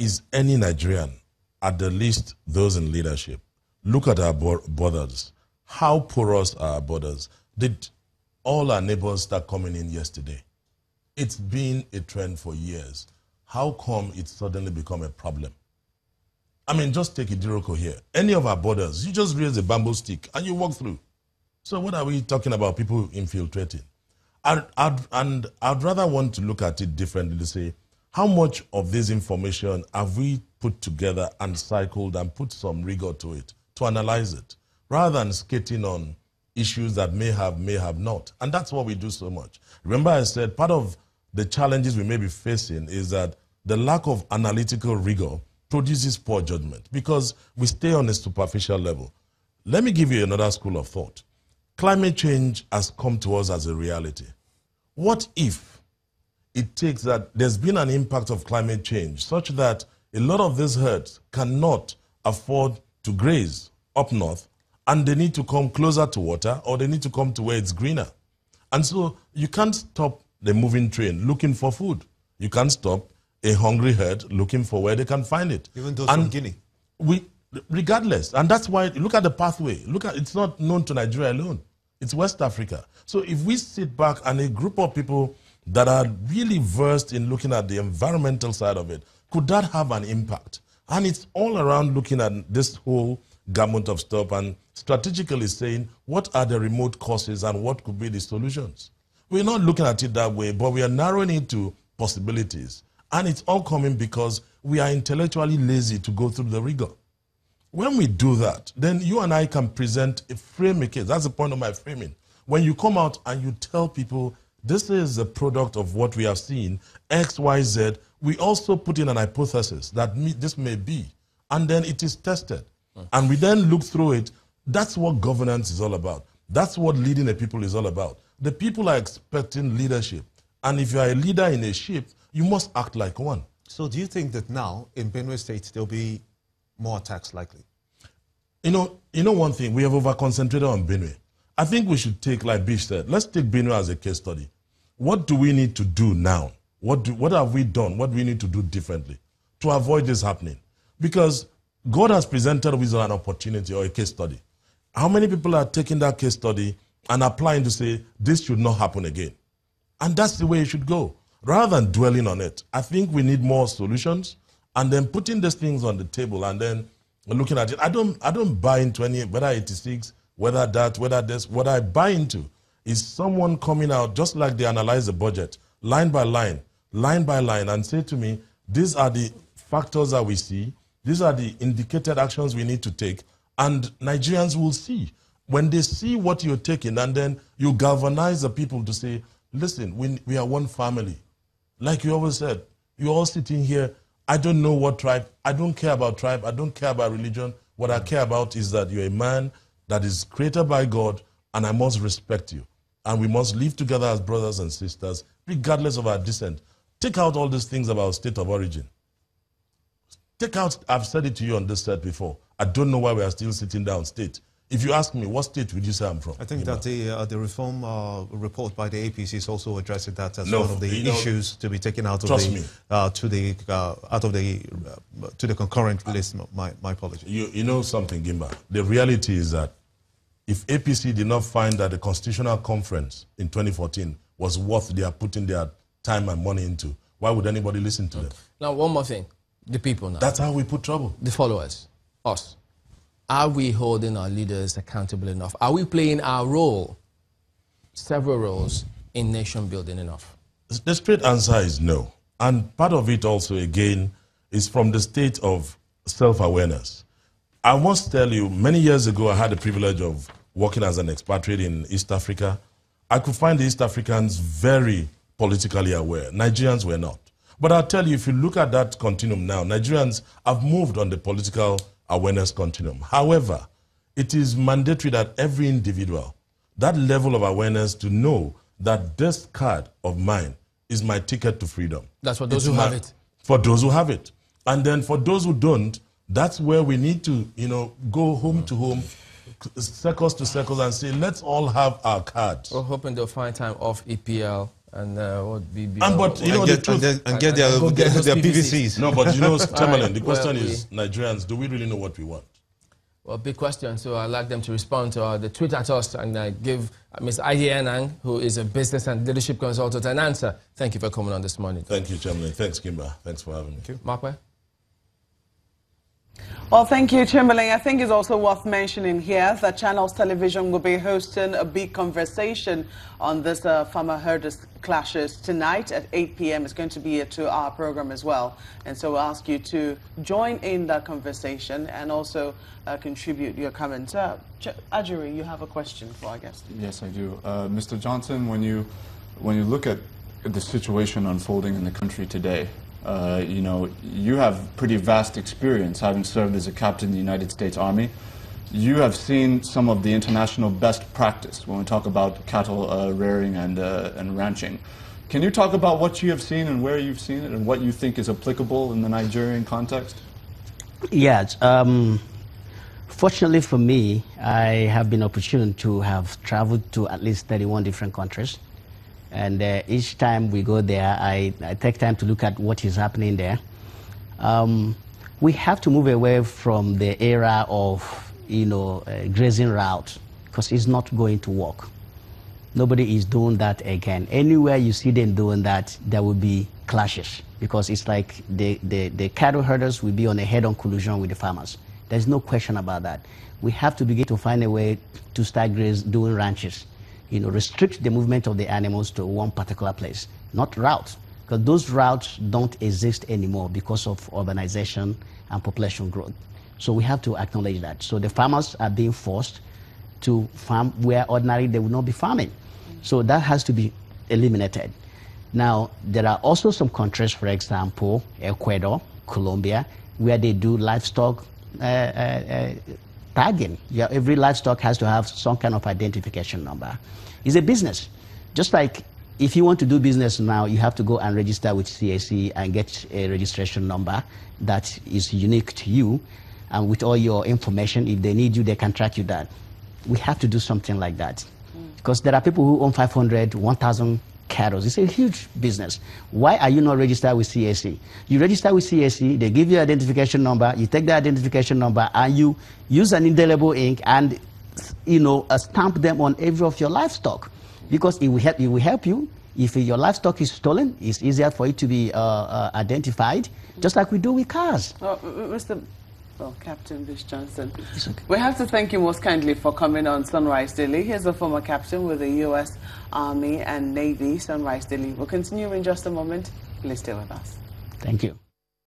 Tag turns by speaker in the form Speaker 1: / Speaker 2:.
Speaker 1: is any Nigerian, at the least those in leadership, look at our borders. How porous are our borders? Did all our neighbors start coming in yesterday? It's been a trend for years. How come it suddenly become a problem? I mean, just take Idiroko here. Any of our borders, you just raise a bamboo stick and you walk through. So what are we talking about, people infiltrating? I'd rather want to look at it differently to say, how much of this information have we put together and cycled and put some rigor to it, to analyze it, rather than skating on issues that may have not. And that's what we do so much. Remember I said part of the challenges we may be facing is that the lack of analytical rigor produces poor judgment because we stay on a superficial level. Let me give you another school of thought. Climate change has come to us as a reality. What if it takes that there's been an impact of climate change such that a lot of these herds cannot afford to graze up north and they need to come closer to water or they need to come to where it's greener. And so you can't stop the moving train looking for food. You can't stop a hungry herd looking for where they can find it.
Speaker 2: Even those from Guinea.
Speaker 1: Regardless, and that's why, look at the pathway. Look at, it's not known to Nigeria alone. It's West Africa. So if we sit back and a group of people that are really versed in looking at the environmental side of it, could that have an impact? And it's all around looking at this whole gamut of stuff and strategically saying, what are the remote causes and what could be the solutions? We're not looking at it that way, but we are narrowing it to possibilities. And it's all coming because we are intellectually lazy to go through the rigor. When we do that, then you and I can present a frame a case. That's the point of my framing. When you come out and you tell people, this is a product of what we have seen, X, Y, Z, we also put in an hypothesis that this may be, and then it is tested. And we then look through it. That's what governance is all about. That's what leading the people is all about. The people are expecting leadership. And if you are a leader in a ship, you must act like one.
Speaker 2: So do you think that now in Benue State there'll be more attacks likely?
Speaker 1: You know one thing, we have over-concentrated on Benue. I think we should take, like Bish said, let's take Benue as a case study. What do we need to do now? What have we done? What do we need to do differently to avoid this happening? Because God has presented us an opportunity or a case study. How many people are taking that case study and applying to say, this should not happen again? And that's the way it should go. Rather than dwelling on it, I think we need more solutions and then putting these things on the table and then looking at it. I don't buy into any, whether 86, whether that, whether this. What I buy into is someone coming out, just like they analyze the budget, line by line, and say to me, these are the factors that we see, these are the indicated actions we need to take, and Nigerians will see. When they see what you're taking, and then you galvanize the people to say, listen, we are one family. Like you always said, you're all sitting here, I don't know what tribe, I don't care about tribe, I don't care about religion. What I care about is that you're a man that is created by God, and I must respect you. And we must live together as brothers and sisters, regardless of our descent. Take out all these things about state of origin. Take out, I've said it to you on this set before, I don't know why we are still sitting down state. If you ask me, what state would you say I'm from?
Speaker 2: I think that the reform report by the APC is also addressing that as one of the issues to be taken out of the concurrent list. My apologies.
Speaker 1: You know something, Gimba. The reality is that if APC did not find that the Constitutional Conference in 2014 was worth their putting their time and money into, why would anybody listen to them?
Speaker 3: Now, one more thing. The people now.
Speaker 1: That's how we put trouble.
Speaker 3: The followers. Us. Are we holding our leaders accountable enough? Are we playing our role, several roles, in nation building enough?
Speaker 1: The straight answer is no. And part of it also, again, is from the state of self-awareness. I must tell you, many years ago, I had the privilege of working as an expatriate in East Africa. I could find the East Africans very politically aware. Nigerians were not. But I'll tell you, if you look at that continuum now, Nigerians have moved on the political awareness continuum. However, it is mandatory that every individual, that level of awareness to know that this card of mine is my ticket to freedom.
Speaker 3: That's for those who have it.
Speaker 1: For those who have it. And then for those who don't, that's where we need to, go home to home, circles to circles and say, let's all have our cards.
Speaker 3: We're hoping they'll find time off EPL and what BBL.
Speaker 1: But you know
Speaker 2: and get their PVCs.
Speaker 1: No, but you know, Timberland, the question is, Nigerians, do we really know what we want?
Speaker 3: Well, big question. So I'd like them to respond to the tweet at us and give Ms. Aye Enang, who is a business and leadership consultant, an answer. Thank you for coming on this morning.
Speaker 1: Thank you, Chamberlain. Thanks, Kimba. Thanks for having me.
Speaker 3: Thank you. Markwe?
Speaker 4: Well, thank you, Chamberlain. I think it's also worth mentioning here that Channels Television will be hosting a big conversation on this farmer herders clashes tonight at 8 p.m. It's going to be a 2-hour program as well. And so we'll ask you to join in that conversation and also contribute your comments. Ajuri, you have a question for our guest.
Speaker 5: Yes, I do. Mr. Johnson, when you look at the situation unfolding in the country today, you know, you have pretty vast experience having served as a captain in the United States Army. You have seen some of the international best practice when we talk about cattle rearing and ranching. Can you talk about what you have seen and where you've seen it and what you think is applicable in the Nigerian context?
Speaker 6: Yes. Fortunately for me, I have been opportunity to have traveled to at least 31 different countries. And each time we go there, I take time to look at what is happening there. We have to move away from the era of, grazing route, because it's not going to work. Nobody is doing that again. Anywhere you see them doing that, there will be clashes, because it's like the cattle herders will be on a head-on collision with the farmers. There's no question about that. We have to begin to find a way to start doing ranches. Restrict the movement of the animals to one particular place, not routes, because those routes don't exist anymore because of urbanization and population growth. So we have to acknowledge that. So the farmers are being forced to farm where ordinarily they would not be farming. So that has to be eliminated. Now, there are also some countries, for example, Ecuador, Colombia, where they do livestock tagging. Yeah, every livestock has to have some kind of identification number. It's a business. Just like if you want to do business now, you have to go and register with CAC and get a registration number that is unique to you, and with all your information. If they need you, they can track you down. We have to do something like that. Because there are people who own 500, 1,000 cattle. It's a huge business. Why are you not registered with CAC? You register with CAC, they give you an identification number, you take the identification number and you use an indelible ink and stamp them on every of your livestock, because it will help you. If your livestock is stolen, it's easier for it to be identified, just like we do with cars.
Speaker 4: Captain Bish Johnson, we have to thank you most kindly for coming on Sunrise Daily. Here's a former captain with the U.S. Army and Navy, Sunrise Daily. We'll continue in just a moment. Please stay with us.
Speaker 6: Thank you.